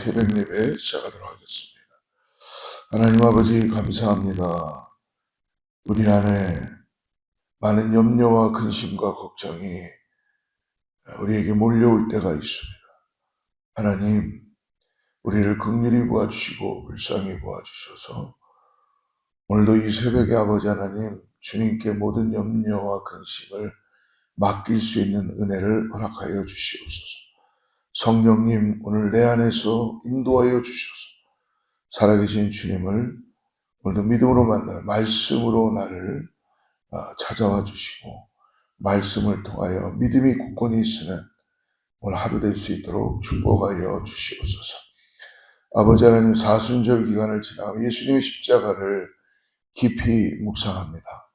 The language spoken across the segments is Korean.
새벽 예배 시작하도록 하겠습니다. 하나님 아버지 감사합니다. 우리 안에 많은 염려와 근심과 걱정이 우리에게 몰려올 때가 있습니다. 하나님, 우리를 긍휼히 보아주시고 불쌍히 보아주셔서 오늘도 이 새벽에 아버지 하나님 주님께 모든 염려와 근심을 맡길 수 있는 은혜를 허락하여 주시옵소서. 성령님, 오늘 내 안에서 인도하여 주셔서 살아계신 주님을 오늘도 믿음으로 만나 말씀으로 나를 찾아와 주시고 말씀을 통하여 믿음이 굳건히 있으면 오늘 하루 될 수 있도록 축복하여 주시옵소서. 아버지 하나님, 사순절 기간을 지나 예수님의 십자가를 깊이 묵상합니다.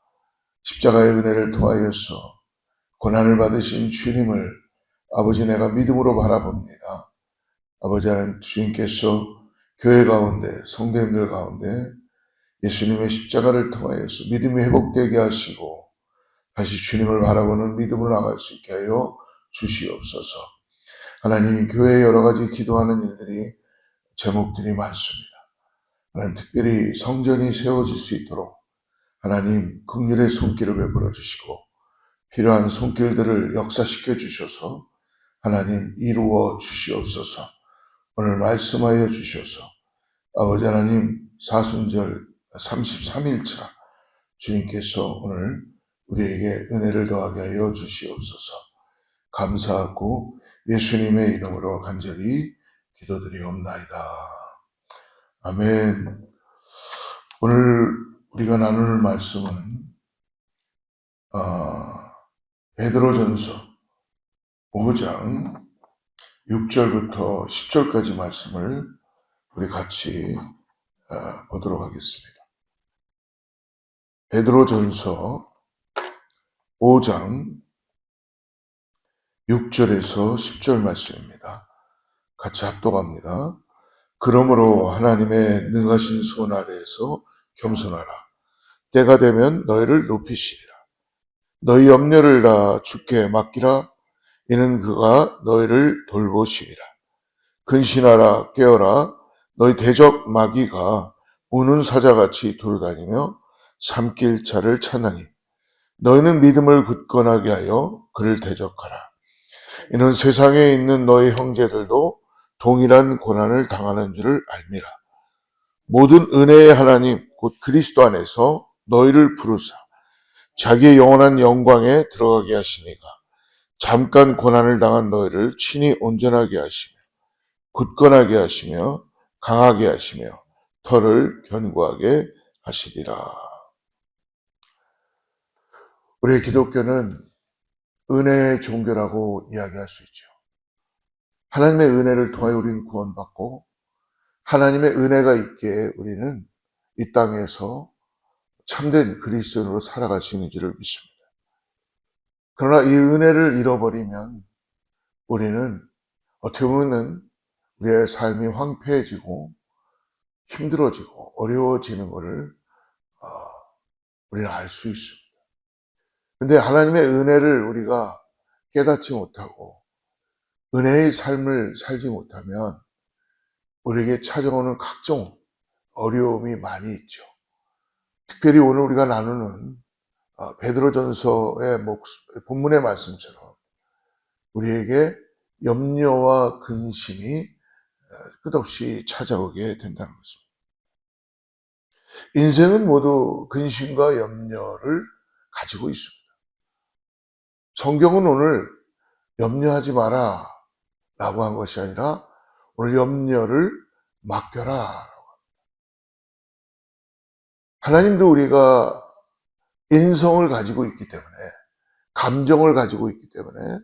십자가의 은혜를 통하여서 고난을 받으신 주님을 아버지 내가 믿음으로 바라봅니다. 아버지 하나님, 주님께서 교회 가운데 성도님들 가운데 예수님의 십자가를 통하여서 믿음이 회복되게 하시고 다시 주님을 바라보는 믿음으로 나갈 수 있게 하여 주시옵소서. 하나님, 교회에 여러 가지 기도하는 일들이 제목들이 많습니다. 하나님, 특별히 성전이 세워질 수 있도록 하나님 긍휼의 손길을 베풀어 주시고 필요한 손길들을 역사시켜 주셔서 하나님 이루어 주시옵소서. 오늘 말씀하여 주셔서 아버지 하나님 사순절 33일차 주님께서 오늘 우리에게 은혜를 더하게 하여 주시옵소서. 감사하고 예수님의 이름으로 간절히 기도드리옵나이다. 아멘. 오늘 우리가 나눌 말씀은 베드로전서 5장 6절부터 10절까지 말씀을 우리 같이 보도록 하겠습니다. 베드로전서 5장 6절에서 10절 말씀입니다. 같이 합독합니다. 그러므로 하나님의 능하신 손 아래에서 겸손하라. 때가 되면 너희를 높이시리라. 너희 염려를 다 주께 맡기라. 이는 그가 너희를 돌보시리라. 근신하라, 깨어라. 너희 대적 마귀가 우는 사자같이 돌아다니며 삼킬 자를 찾나니 너희는 믿음을 굳건하게 하여 그를 대적하라. 이는 세상에 있는 너희 형제들도 동일한 고난을 당하는 줄을 알미라. 모든 은혜의 하나님 곧 그리스도 안에서 너희를 부르사 자기의 영원한 영광에 들어가게 하시니가 잠깐 고난을 당한 너희를 친히 온전하게 하시며 굳건하게 하시며 강하게 하시며 털을 견고하게 하시리라. 우리 기독교는 은혜의 종교라고 이야기할 수 있죠. 하나님의 은혜를 통하여 우리는 구원받고 하나님의 은혜가 있기에 우리는 이 땅에서 참된 그리스도인으로 살아갈 수 있는지를 믿습니다. 그러나 이 은혜를 잃어버리면 우리는 어떻게 보면 우리의 삶이 황폐해지고 힘들어지고 어려워지는 것을 우리는 알 수 있습니다. 그런데 하나님의 은혜를 우리가 깨닫지 못하고 은혜의 삶을 살지 못하면 우리에게 찾아오는 각종 어려움이 많이 있죠. 특별히 오늘 우리가 나누는 베드로전서의 본문의 말씀처럼 우리에게 염려와 근심이 끝없이 찾아오게 된다는 것입니다. 인생은 모두 근심과 염려를 가지고 있습니다. 성경은 오늘 염려하지 마라 라고 한 것이 아니라 오늘 염려를 맡겨라. 하나님도 우리가 인성을 가지고 있기 때문에 감정을 가지고 있기 때문에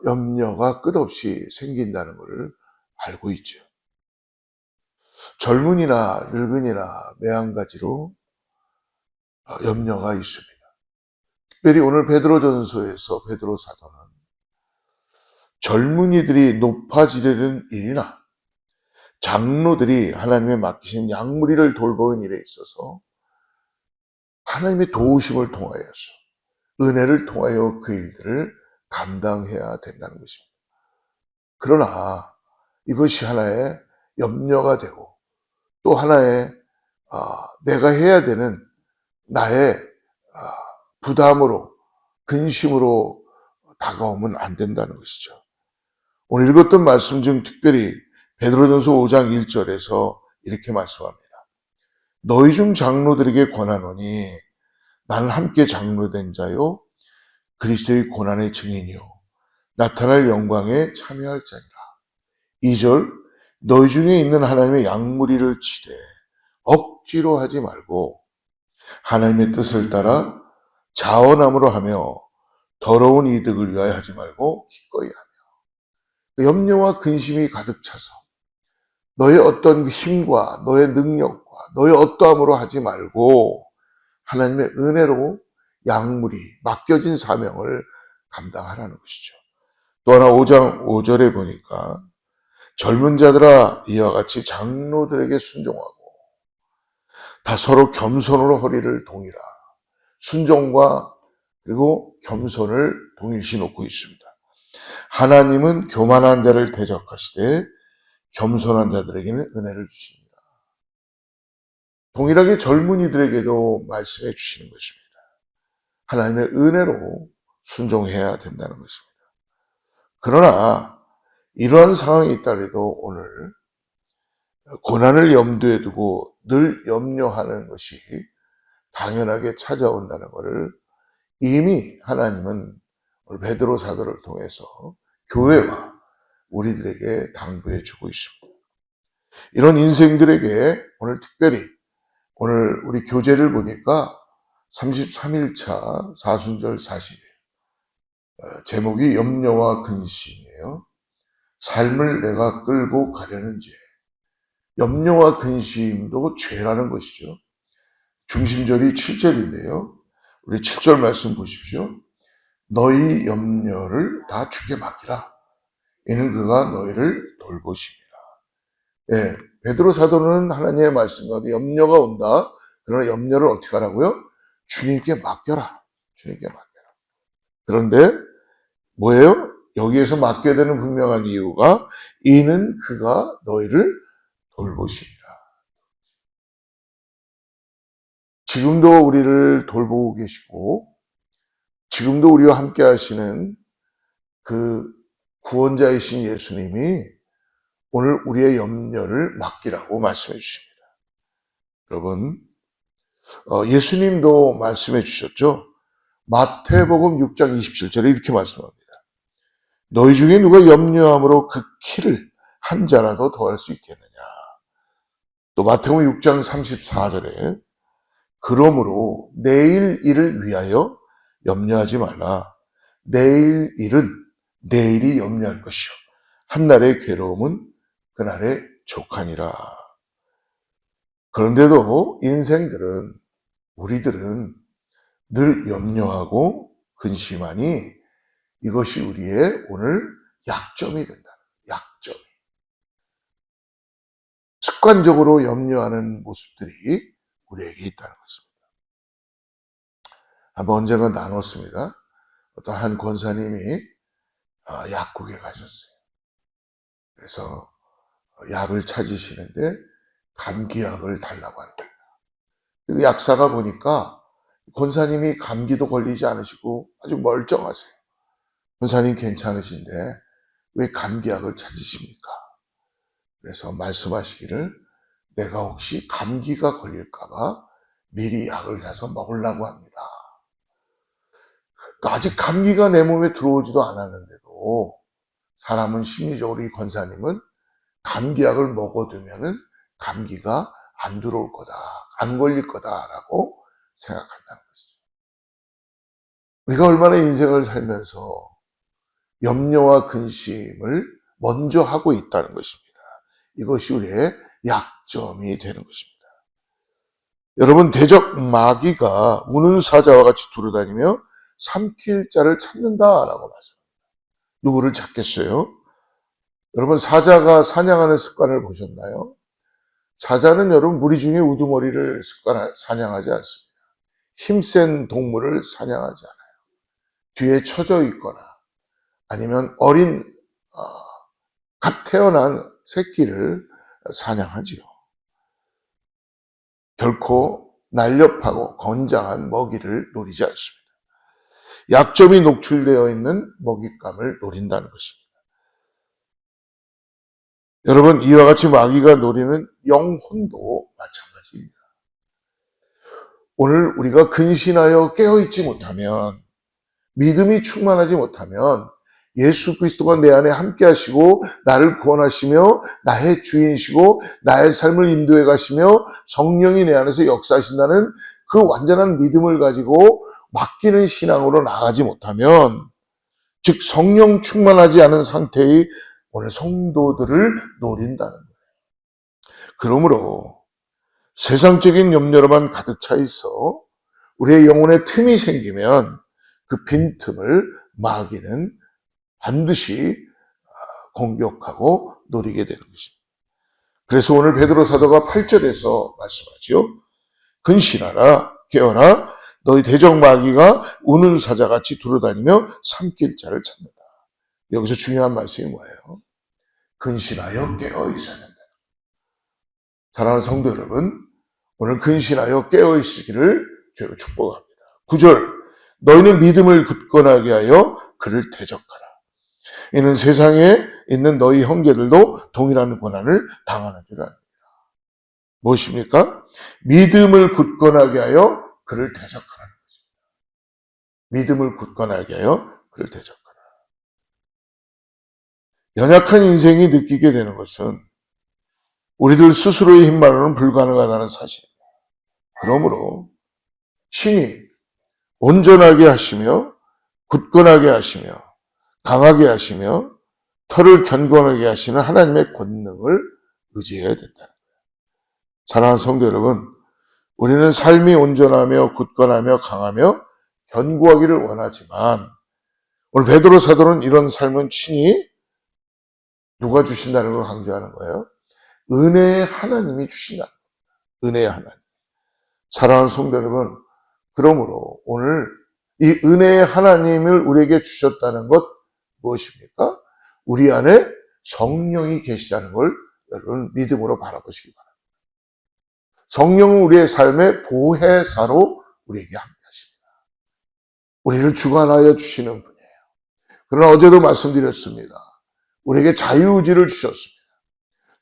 염려가 끝없이 생긴다는 것을 알고 있죠. 젊은이나 늙은이나 매한가지로 염려가 있습니다. 특별히 오늘 베드로전서에서 베드로 사도는 젊은이들이 높아지려는 일이나 장로들이 하나님의 맡기신 양무리를 돌보는 일에 있어서 하나님의 도우심을 통하여서 은혜를 통하여 그 일들을 감당해야 된다는 것입니다. 그러나 이것이 하나의 염려가 되고 또 하나의 내가 해야 되는 나의 부담으로 근심으로 다가오면 안 된다는 것이죠. 오늘 읽었던 말씀 중 특별히 베드로전서 5장 1절에서 이렇게 말씀합니다. 너희 중 장로들에게 권하노니 나는 함께 장로된 자요 그리스도의 고난의 증인이요 나타날 영광에 참여할 자니라. 2절 너희 중에 있는 하나님의 양무리를 치되 억지로 하지 말고 하나님의 뜻을 따라 자원함으로 하며 더러운 이득을 위하여 하지 말고 기꺼이 하며 염려와 근심이 가득 차서 너의 어떤 힘과 너의 능력과 너의 어떠함으로 하지 말고 하나님의 은혜로 양무리 맡겨진 사명을 감당하라는 것이죠. 또 하나 5장 5절에 보니까 젊은 자들아 이와 같이 장로들에게 순종하고 다 서로 겸손으로 허리를 동이라. 순종과 그리고 겸손을 동일시 놓고 있습니다. 하나님은 교만한 자를 대적하시되 겸손한 자들에게는 은혜를 주십니다. 동일하게 젊은이들에게도 말씀해 주시는 것입니다. 하나님의 은혜로 순종해야 된다는 것입니다. 그러나 이러한 상황이 있다래도 오늘 고난을 염두에 두고 늘 염려하는 것이 당연하게 찾아온다는 것을 이미 하나님은 베드로 사도를 통해서 교회와 우리들에게 당부해 주고 있습니다. 이런 인생들에게 오늘 특별히 오늘 우리 교재를 보니까 33일차 사순절 40일 제목이 염려와 근심이에요. 삶을 내가 끌고 가려는 죄. 염려와 근심도 죄라는 것이죠. 중심절이 7절인데요. 우리 7절 말씀 보십시오. 너희 염려를 다 주께 맡기라. 이는 그가 너희를 돌보십니다. 예, 베드로 사도는 하나님의 말씀 가운데 염려가 온다. 그러나 염려를 어떻게 하라고요? 주님께 맡겨라. 주님께 맡겨라. 그런데 뭐예요? 여기에서 맡겨야 되는 분명한 이유가 이는 그가 너희를 돌보십니다. 지금도 우리를 돌보고 계시고 지금도 우리와 함께 하시는 그 구원자이신 예수님이 오늘 우리의 염려를 맡기라고 말씀해 주십니다. 여러분, 예수님도 말씀해 주셨죠? 마태복음 6장 27절에 이렇게 말씀합니다. 너희 중에 누가 염려함으로 그 키를 한 자라도 더할 수 있겠느냐. 또 마태복음 6장 34절에 그러므로 내일 일을 위하여 염려하지 말라. 내일 일은 내일이 염려할 것이요. 한날의 괴로움은 그날의 족하니라. 그런데도 인생들은 우리들은 늘 염려하고 근심하니 이것이 우리의 오늘 약점이 된다. 약점. 습관적으로 염려하는 모습들이 우리에게 있다는 것입니다. 한번 언젠가 나눴습니다. 어떤 한 권사님이 약국에 가셨어요. 그래서 약을 찾으시는데 감기약을 달라고 하는 거예요. 그 약사가 보니까 권사님이 감기도 걸리지 않으시고 아주 멀쩡하세요. 권사님 괜찮으신데 왜 감기약을 찾으십니까? 그래서 말씀하시기를 내가 혹시 감기가 걸릴까봐 미리 약을 사서 먹으려고 합니다. 아직 감기가 내 몸에 들어오지도 않았는데도 사람은 심리적으로 이 권사님은 감기약을 먹어두면은 감기가 안 들어올 거다, 안 걸릴 거다라고 생각한다는 것이죠. 우리가 얼마나 인생을 살면서 염려와 근심을 먼저 하고 있다는 것입니다. 이것이 우리의 약점이 되는 것입니다. 여러분, 대적 마귀가 우는 사자와 같이 두루다니며 삼킬 자를 찾는다라고 말씀합니다. 누구를 찾겠어요? 여러분, 사자가 사냥하는 습관을 보셨나요? 사자는 여러분 무리 중에 우두머리를 사냥하지 않습니다. 힘센 동물을 사냥하지 않아요. 뒤에 처져 있거나 아니면 어린 갓 태어난 새끼를 사냥하지요. 결코 날렵하고 건장한 먹이를 노리지 않습니다. 약점이 노출되어 있는 먹잇감을 노린다는 것입니다. 여러분, 이와 같이 마귀가 노리는 영혼도 마찬가지입니다. 오늘 우리가 근신하여 깨어있지 못하면, 믿음이 충만하지 못하면 예수 그리스도가 내 안에 함께 하시고 나를 구원하시며 나의 주인이시고 나의 삶을 인도해 가시며 성령이 내 안에서 역사하신다는 그 완전한 믿음을 가지고 맡기는 신앙으로 나가지 못하면, 즉 성령 충만하지 않은 상태의 오늘 성도들을 노린다는 거예요. 그러므로 세상적인 염려로만 가득 차 있어 우리의 영혼에 틈이 생기면 그 빈틈을 마귀는 반드시 공격하고 노리게 되는 것입니다. 그래서 오늘 베드로 사도가 8절에서 말씀하지요. 근신하라, 깨어라, 너희 대적 마귀가 우는 사자같이 두루다니며 삼킬 자를 찾는다. 여기서 중요한 말씀이 뭐예요? 근신하여 깨어 있어야 된다. 사랑하는 성도 여러분, 오늘 근신하여 깨어 있으기를 주로 축복합니다. 9절, 너희는 믿음을 굳건하게 하여 그를 대적하라. 이는 세상에 있는 너희 형제들도 동일한 고난을 당하는 줄 압니다. 무엇입니까? 믿음을 굳건하게 하여 그를 대적하라는 것입니다. 믿음을 굳건하게 하여 그를 대적하라. 연약한 인생이 느끼게 되는 것은 우리들 스스로의 힘만으로는 불가능하다는 사실입니다. 그러므로 신이 온전하게 하시며 굳건하게 하시며 강하게 하시며 털을 견고하게 하시는 하나님의 권능을 의지해야 된다는 거예요. 사랑하는 성도 여러분, 우리는 삶이 온전하며 굳건하며 강하며 견고하기를 원하지만 오늘 베드로 사도는 이런 삶은 친히 누가 주신다는 걸 강조하는 거예요? 은혜의 하나님이 주신다. 은혜의 하나님. 사랑하는 성도 여러분, 그러므로 오늘 이 은혜의 하나님을 우리에게 주셨다는 것 무엇입니까? 우리 안에 성령이 계시다는 걸 여러분 믿음으로 바라보시기 바랍니다. 성령은 우리의 삶의 보혜사로 우리에게 함께 하십니다. 우리를 주관하여 주시는 분이에요. 그러나 어제도 말씀드렸습니다. 우리에게 자유의지를 주셨습니다.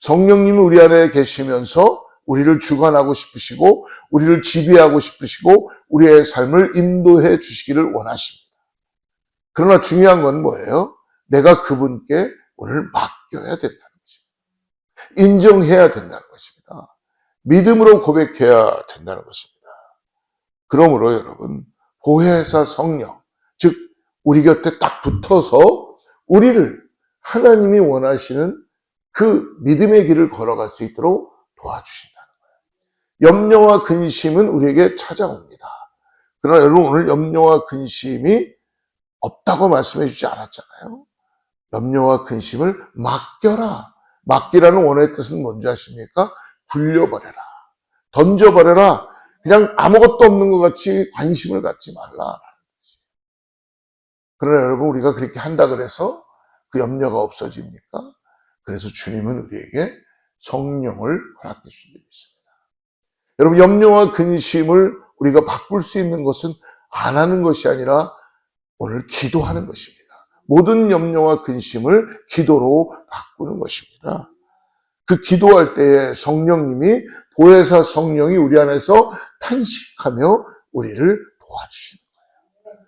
성령님은 우리 안에 계시면서 우리를 주관하고 싶으시고 우리를 지배하고 싶으시고 우리의 삶을 인도해 주시기를 원하십니다. 그러나 중요한 건 뭐예요? 내가 그분께 오늘 맡겨야 된다는 것입니다. 인정해야 된다는 것입니다. 믿음으로 고백해야 된다는 것입니다. 그러므로 여러분, 보혜사 성령, 즉 우리 곁에 딱 붙어서 우리를 하나님이 원하시는 그 믿음의 길을 걸어갈 수 있도록 도와주신다는 거예요. 염려와 근심은 우리에게 찾아옵니다. 그러나 여러분, 오늘 염려와 근심이 없다고 말씀해 주지 않았잖아요. 염려와 근심을 맡겨라. 맡기라는 원어의 뜻은 뭔지 아십니까? 굴려버려라. 던져버려라. 그냥 아무것도 없는 것 같이 관심을 갖지 말라. 그러나 여러분, 우리가 그렇게 한다 그래서 그 염려가 없어집니까? 그래서 주님은 우리에게 성령을 허락해 주신 적이 있습니다. 여러분, 염려와 근심을 우리가 바꿀 수 있는 것은 안 하는 것이 아니라 오늘 기도하는 것입니다. 모든 염려와 근심을 기도로 바꾸는 것입니다. 그 기도할 때에 성령님이, 보혜사 성령이 우리 안에서 탄식하며 우리를 도와주시는 거예요.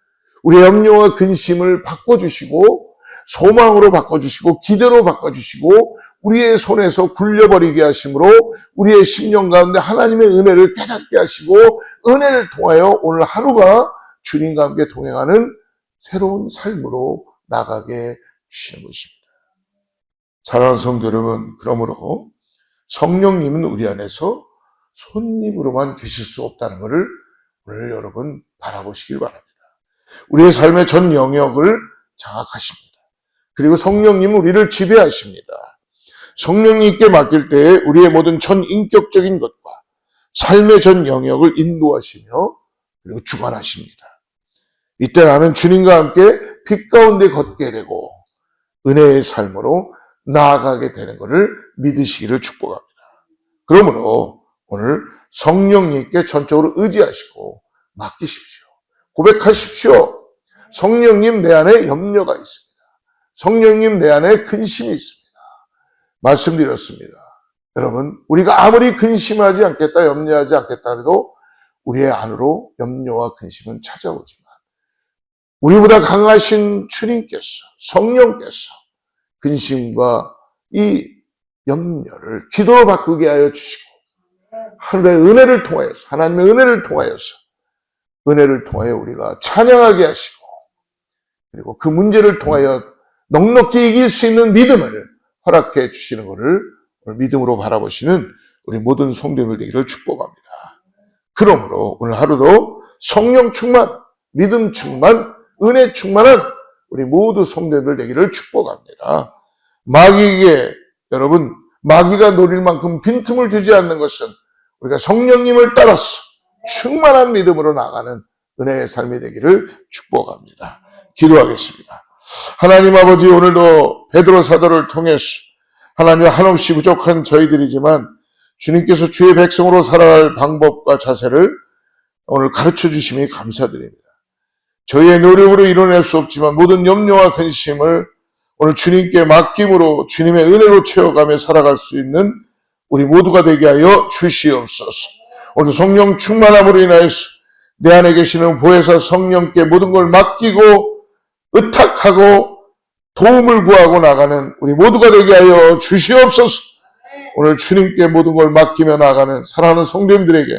우리의 염려와 근심을 바꿔주시고 소망으로 바꿔주시고 기대로 바꿔주시고 우리의 손에서 굴려버리게 하심으로 우리의 심령 가운데 하나님의 은혜를 깨닫게 하시고 은혜를 통하여 오늘 하루가 주님과 함께 동행하는 새로운 삶으로 나가게 주시는 것입니다. 사랑하는 성도 여러분, 그러므로 성령님은 우리 안에서 손님으로만 계실 수 없다는 것을 오늘 여러분 바라보시길 바랍니다. 우리의 삶의 전 영역을 장악하십니다. 그리고 성령님은 우리를 지배하십니다. 성령님께 맡길 때에 우리의 모든 전 인격적인 것과 삶의 전 영역을 인도하시며 그리고 주관하십니다. 이때 나는 주님과 함께 빛 가운데 걷게 되고 은혜의 삶으로 나아가게 되는 것을 믿으시기를 축복합니다. 그러므로 오늘 성령님께 전적으로 의지하시고 맡기십시오. 고백하십시오. 성령님, 내 안에 염려가 있습니다. 성령님, 내 안에 근심이 있습니다. 말씀드렸습니다. 여러분, 우리가 아무리 근심하지 않겠다, 염려하지 않겠다 해도 우리의 안으로 염려와 근심은 찾아오지만 우리보다 강하신 주님께서, 성령께서 근심과 이 염려를 기도로 바꾸게 하여 주시고 하나님의 은혜를 통하여 우리가 찬양하게 하시고 그리고 그 문제를 통하여 넉넉히 이길 수 있는 믿음을 허락해 주시는 것을 오늘 믿음으로 바라보시는 우리 모든 성도들 되기를 축복합니다. 그러므로 오늘 하루도 성령 충만, 믿음 충만, 은혜 충만한 우리 모두 성도들 되기를 축복합니다. 마귀에게 여러분, 마귀가 노릴 만큼 빈틈을 주지 않는 것은 우리가 성령님을 따라서 충만한 믿음으로 나가는 은혜의 삶이 되기를 축복합니다. 기도하겠습니다. 하나님 아버지, 오늘도 베드로 사도를 통해서 하나님 한없이 부족한 저희들이지만 주님께서 주의 백성으로 살아갈 방법과 자세를 오늘 가르쳐 주심이 감사드립니다. 저희의 노력으로 이뤄낼 수 없지만 모든 염려와 근심을 오늘 주님께 맡김으로 주님의 은혜로 채워가며 살아갈 수 있는 우리 모두가 되게 하여 주시옵소서. 오늘 성령 충만함으로 인하여서 내 안에 계시는 보혜사 성령께 모든 걸 맡기고 의탁하고 도움을 구하고 나가는 우리 모두가 되게 하여 주시옵소서. 오늘 주님께 모든 걸 맡기며 나가는 사랑하는 성도님들에게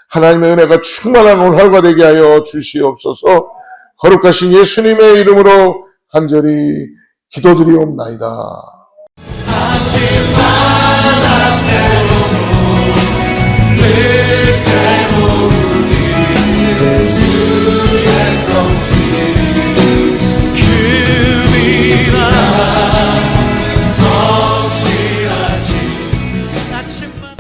하나님의 은혜가 충만한 오늘 하루가 되게 하여 주시옵소서. 거룩하신 예수님의 이름으로 간절히 기도드리옵나이다. 아침마다 새로운 늘 새로운